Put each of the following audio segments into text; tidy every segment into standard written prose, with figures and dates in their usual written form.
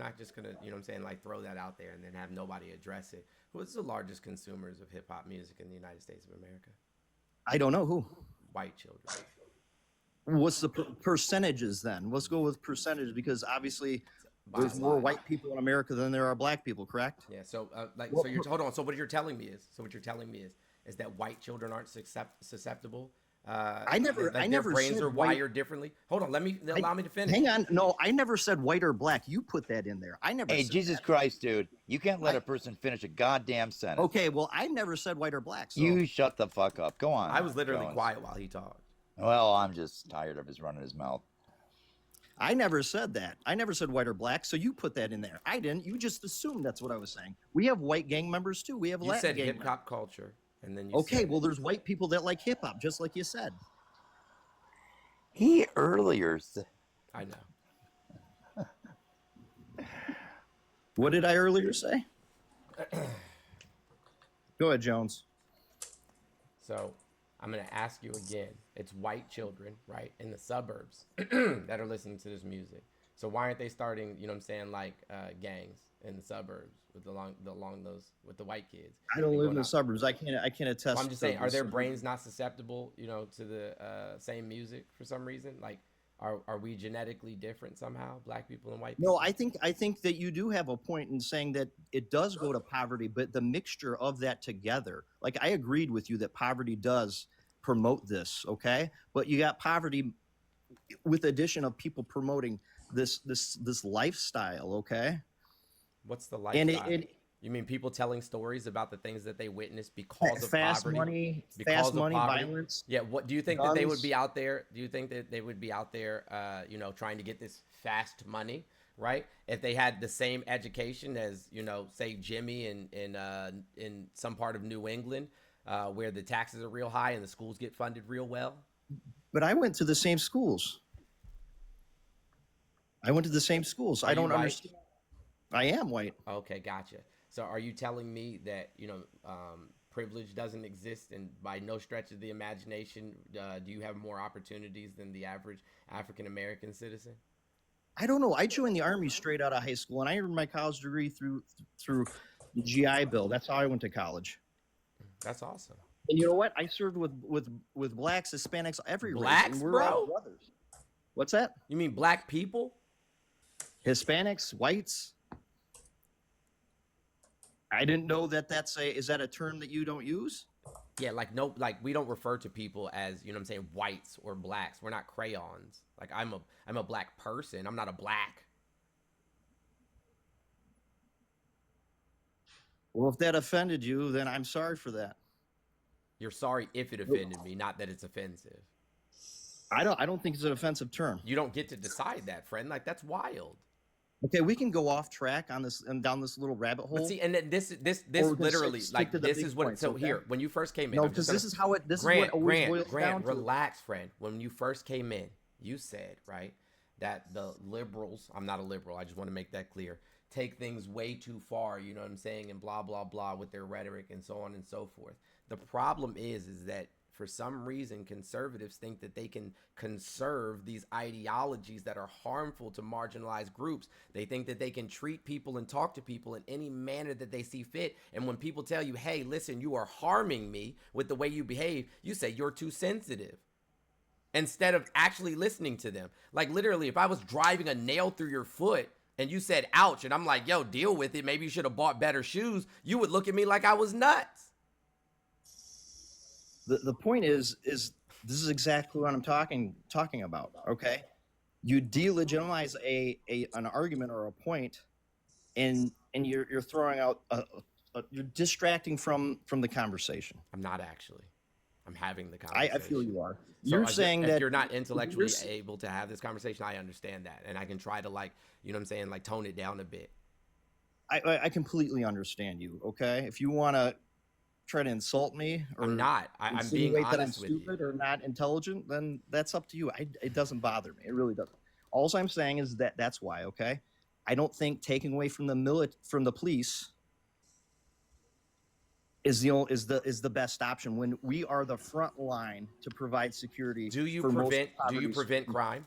not just gonna, you know what I'm saying, like throw that out there and then have nobody address it. Who's the largest consumers of hip hop music in the United States of America? I don't know who. White children. What's the percentages then? Let's go with percentages because obviously By a there's more lot. white people in America than there are black people, correct? Yeah. So like, so Well, you're hold on. So what you're telling me is that white children aren't susceptible. I Like their never brains said are white. wired differently. Hold on. Let me I, allow me to hang finish. on. No, I never said white or black. You put that in there. I never Hey, said Jesus that. Christ, dude. You can't let I a person finish a goddamn sentence. Okay, well, I never said white or black. So You shut the fuck up. Go I on, was literally Jones. quiet while he talked. Well, I'm just tired of his running his mouth. I never said that. I never said white or black. So you put that in there. I didn't. You just assumed that's what I was saying. We have white gang members too. We have You Latin said gang hip members. hop culture, and then you Okay, said well, there's white people that like hip hop, just like you said. He earlier said, I know. What did I earlier say? Go ahead, Jones. So I'm gonna ask you again. It's white children, right, in the suburbs that are listening to this music. So why aren't they starting, you know what I'm saying, like gangs in the suburbs with along those with the white kids I don't and live in going the out? suburbs. I can't attest. Well, I'm just to saying, are this. their brains not susceptible, you know, to the same music for some reason? Like, are we genetically different somehow, black people and white No, people? I think that you do have a point in saying that it does go to poverty, but the mixture of that together, like I agreed with you that poverty does promote this, okay? But you got poverty with addition of people promoting this lifestyle, okay? What's the And lifestyle? You mean people telling stories about the things that they witnessed because of fast poverty? money, Because of poverty? violence, Yeah. What do you think that they would guns. be out there? Do you think that they would be out there, you know, trying to get this fast money, right? If they had the same education as, you know, say Jimmy in some part of New England, where the taxes are real high and the schools get funded real well. But I went to the same schools. I went to the same schools. Are I you don't white? understand. I am white. Okay, gotcha. So are you telling me that, you know, privilege doesn't exist, and by no stretch of the imagination do you have more opportunities than the average African American citizen? I don't know. I joined the army straight out of high school, and I earned my college degree through the GI Bill. That's how I went to college. That's awesome. And you know what? I served with blacks, Hispanics, every race, and Blacks, we're all bro? brothers. What's that? You mean black people? Hispanics, whites. I didn't know that is that a term that you don't use? Yeah, like no, like we don't refer to people as, you know what I'm saying, whites or blacks. We're not crayons. Like I'm a black person. I'm not a black. Well, if that offended you, then I'm sorry for that. You're sorry if it offended me, not that it's offensive. I don't think it's an offensive term. You don't get to decide that, friend. Like that's wild. Okay, we can go off track on this and down this little rabbit hole. But see, and then this Or we can literally stick like to the this big is what. points, So okay? here, when you first came in, No, I'm just because this gonna, is how this is Grant, what always boils down Grant, to. relax, friend. When you first came in, you said right that the liberals. I'm not a liberal. I just want to make that clear. Take things way too far. You know what I'm saying, and blah blah blah with their rhetoric and so on and so forth. The problem is that for some reason conservatives think that they can conserve these ideologies that are harmful to marginalized groups. They think that they can treat people and talk to people in any manner that they see fit, and when people tell you, hey, listen, you are harming me with the way you behave, you say you're too sensitive instead of actually listening to them. Like literally, if I was driving a nail through your foot and you said ouch, and I'm like, yo, deal with it, maybe you should have bought better shoes, you would look at me like I was nuts. The point is this is exactly what I'm talking about. Okay, you delegitimize an argument or a point, and you're throwing out you're distracting from the conversation. I'm not actually. I'm having the I feel conversation. you are. So You're saying if that you're not intellectually you're, able to have this conversation, I understand that, and I can try to, like, you know what I'm saying, like tone it down a bit. I completely understand you. Okay, if you want to try to insult me or I'm not. I'm being insinuate that I'm honest with you. stupid or not intelligent, then that's up to you. It doesn't bother me. It really doesn't. All I'm saying is that that's why. Okay, I don't think taking away from from the police is the best option when we are the front line to provide security Do you for most prevent? Do you poverty. prevent crime?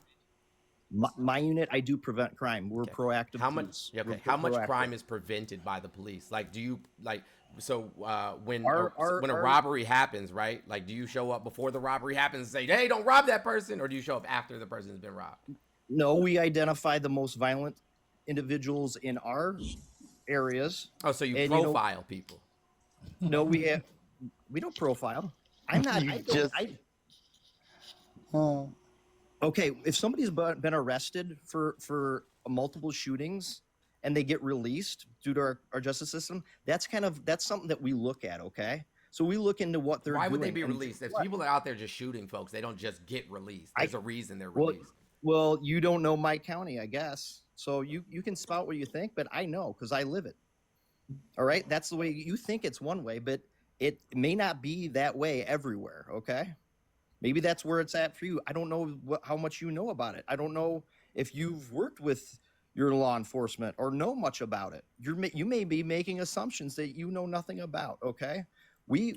My unit, I do prevent crime. We're Okay. proactive. How much? police. Okay. We're How much proactive. crime is prevented by the police? Like, do you like? So when when a Our robbery happens, right? Like, do you show up before the robbery happens and say, "Hey, don't rob that person," or do you show up after the person's been robbed? No, we identify the most violent individuals in our areas. Oh, so you And profile people. no, we don't profile. I'm not. You I don't. just- I, okay, if somebody's been arrested for multiple shootings and they get released due to our justice system, that's something that we look at. Okay, so we look into what they're Why doing. would they be and released? If what- people are out there just shooting folks, they don't just get released. There's a reason they're well, released. well, you don't know my county, I guess. So you can spout what you think, but I know because I live it. All right, that's the way you think it's one way, but it may not be that way everywhere. Okay, maybe that's where it's at for you. I don't know how much you know about it. I don't know if you've worked with your law enforcement or know much about it. You may be making assumptions that you know nothing about. Okay,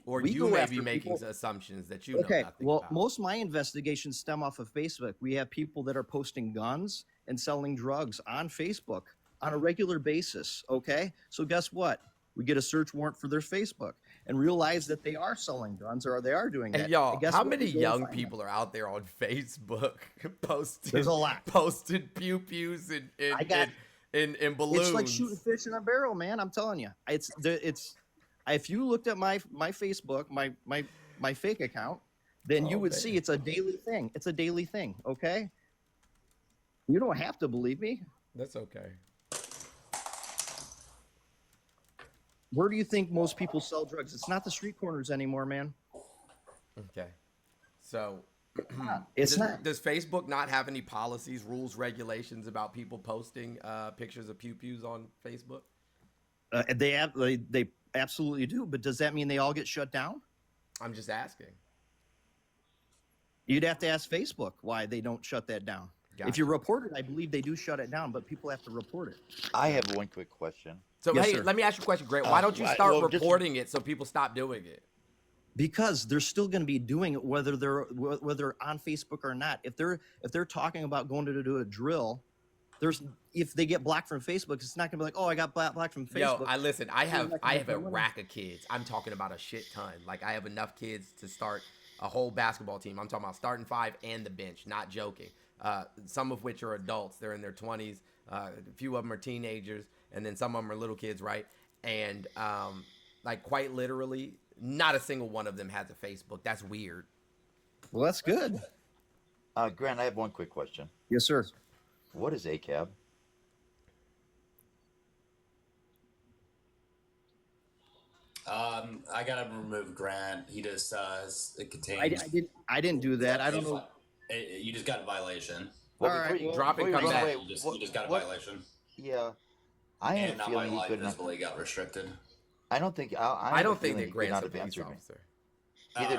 Or we you go may after be making people. assumptions that you know Okay, nothing well, about. most of my investigations stem off of Facebook. We have people that are posting guns and selling drugs on Facebook on a regular basis. Okay, so guess what? We get a search warrant for their Facebook and realize that they are selling guns or they are doing that. And y'all, guess how what? many We go young find them. people are out there on Facebook posting? There's a lot. Posting pew pews and balloons. It's like shooting fish in a barrel, man. I'm telling you. It's if you looked at my Facebook, my fake account, then you Oh, would man. see it's a daily thing. It's a daily thing. Okay. You don't have to believe me. That's okay. Where do you think most people sell drugs? It's not the street corners anymore, man. Okay. So It's not. Does Facebook not have any policies, rules, regulations about people posting pictures of pew pews on Facebook? They absolutely do. But does that mean they all get shut down? I'm just asking. You'd have to ask Facebook why they don't shut that down. Gotcha. If you report it, I believe they do shut it down, but people have to report it. I have one quick question. So Yes, hey, sir. let me ask you a question, Grant. Why don't you start well, just- reporting it so people stop doing it? Because they're still going to be doing it whether they're on Facebook or not. If they're talking about going to do a drill, if they get blocked from Facebook, it's not going to be like, oh, I got blocked from Facebook. Yo, I have not a gonna come rack of kids. I'm talking about a shit ton. Like I have enough kids to start a whole basketball team. I'm talking about starting five and the bench. Not joking. Some of which are adults. They're in their 20s. A few of them are teenagers, and then some of them are little kids, right? And like quite literally, not a single one of them has a Facebook. That's weird. Well, that's good. Grant, I have one quick question. Yes, sir. What is ACAB? I gotta remove Grant. He just it contains. I didn't do that. I don't know. You just got a violation. Well, All right, before you well, drop it, before come run back. away, You just got a what- violation. Yeah, I have And a not my feeling you life couldn't. visibly got restricted. I don't think. I have don't a think feeling that you could Grant's not a have police answered me. officer. Either